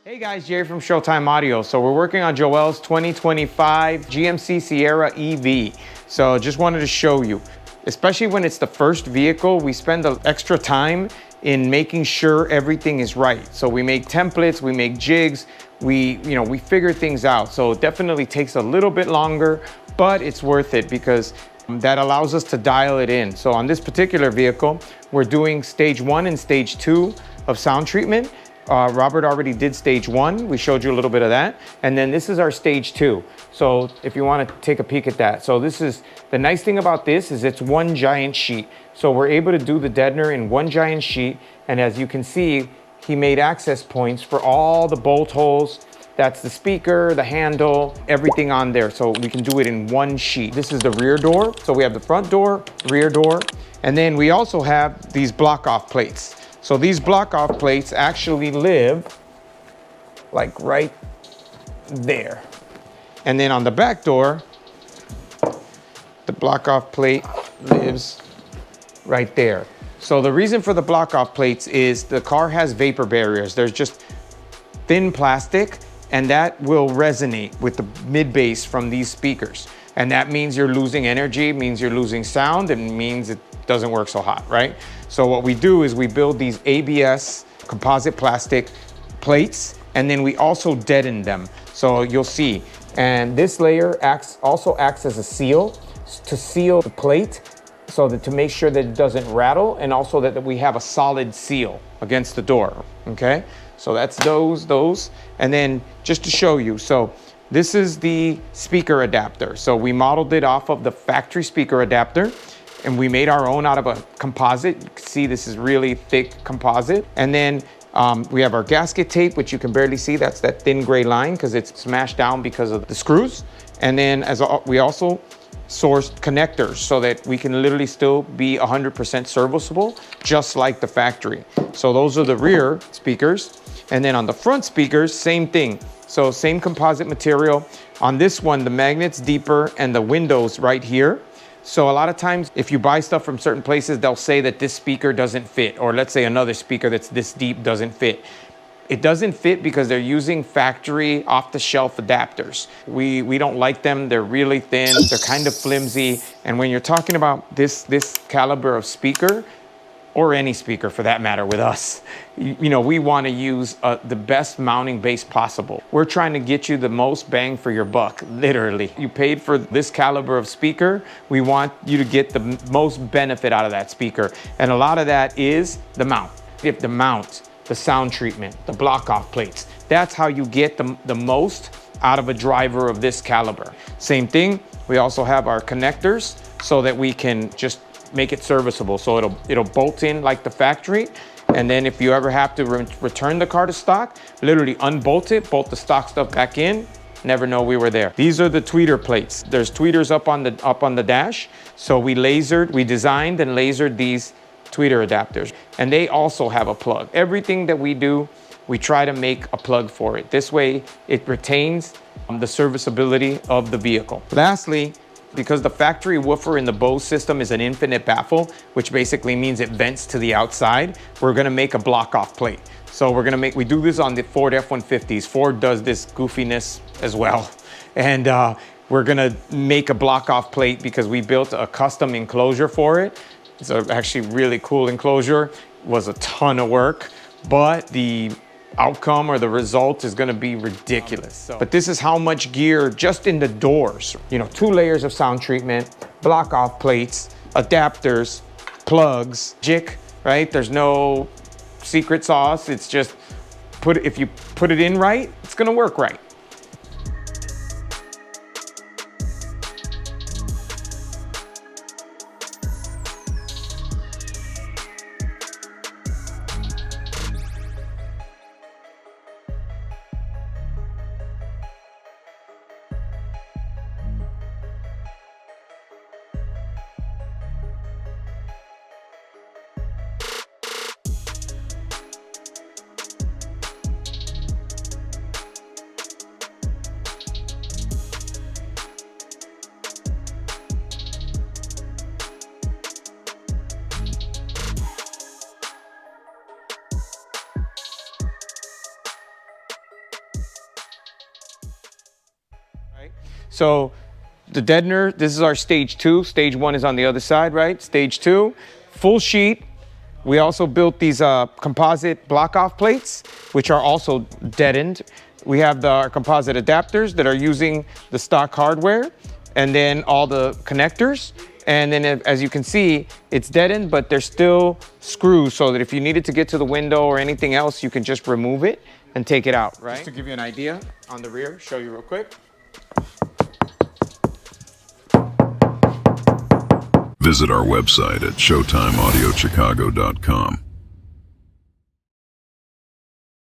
Hey guys, Jerry from Showtime Audio. So we're working on Joel's 2025 GMC Sierra EV. So just wanted to show you, especially when it's the first vehicle, we spend the extra time in making sure everything is right. So we make templates, we make jigs, we figure things out. So it definitely takes a little bit longer, but it's worth it because that allows us to dial it in. So on this particular vehicle, we're doing stage 1 and stage 2 of sound treatment. Robert already did stage 1. We showed you a little bit of that. And then this is our stage 2. So if you want to take a peek at that. So this is, the nice thing about this is it's one giant sheet. So we're able to do the deadener in one giant sheet. And as you can see, he made access points for all the bolt holes. That's the speaker, the handle, everything on there. So we can do it in one sheet. This is the rear door. So we have the front door, rear door. And then we also have these block-off plates. So these block-off plates actually live like right there. And then on the back door, the block-off plate lives right there. So the reason for the block-off plates is the car has vapor barriers. There's just thin plastic, and that will resonate with the mid-bass from these speakers. And that means you're losing energy, means you're losing sound, and means it doesn't work so hot, right? So what we do is we build these ABS composite plastic plates, and then we also deaden them. So you'll see, and this layer also acts as a seal to seal the plate, so that to make sure that it doesn't rattle, and also that we have a solid seal against the door, okay? So that's those. And then just to show you, so this is the speaker adapter. So we modeled it off of the factory speaker adapter, and we made our own out of a composite. You can see this is really thick composite. And then we have our gasket tape, which you can barely see. That's that thin gray line because it's smashed down because of the screws. And then we also sourced connectors so that we can literally still be 100% serviceable, just like the factory. So those are the rear speakers. And then on the front speakers, same thing. So same composite material. On this one, the magnet's deeper and the window's right here. So a lot of times, if you buy stuff from certain places, they'll say that this speaker doesn't fit, or let's say another speaker that's this deep doesn't fit. It doesn't fit because they're using factory off-the-shelf adapters. We don't like them. They're really thin. They're kind of flimsy. And when you're talking about this caliber of speaker, or any speaker for that matter with us, we want to use the best mounting base possible. We're trying to get you the most bang for your buck, literally. You paid for this caliber of speaker, we want you to get the most benefit out of that speaker. And a lot of that is the mount. If the mount, the sound treatment, the block-off plates, that's how you get the most out of a driver of this caliber. Same thing, we also have our connectors so that we can just make it serviceable. So it'll bolt in like the factory. And then if you ever have to return the car to stock, literally unbolt it, bolt the stock stuff back in, never know we were there. These are the tweeter plates. There's tweeters up on the dash. So we designed and lasered these tweeter adapters. And they also have a plug. Everything that we do, we try to make a plug for it. This way it retains the serviceability of the vehicle. Lastly, because the factory woofer in the Bose system is an infinite baffle, which basically means it vents to the outside, we're gonna make a block-off plate. So we do this on the Ford F-150s. Ford does this goofiness as well. And we're gonna make a block-off plate because we built a custom enclosure for it. It's actually really cool enclosure. It was a ton of work, but the outcome or the result is gonna be ridiculous. But this is how much gear just in the doors. 2 layers of sound treatment, block-off plates, adapters, plugs, jig, right? There's no secret sauce. It's just if you put it in right, it's gonna work right. So the deadener, this is our stage 2. Stage 1 is on the other side, right? Stage 2, full sheet. We also built these composite block-off plates, which are also deadened. We have our composite adapters that are using the stock hardware, and then all the connectors. And then as you can see, it's deadened, but there's still screws so that if you needed to get to the window or anything else, you can just remove it and take it out, right? Just to give you an idea on the rear, show you real quick. Visit our website at showtimeaudiochicago.com.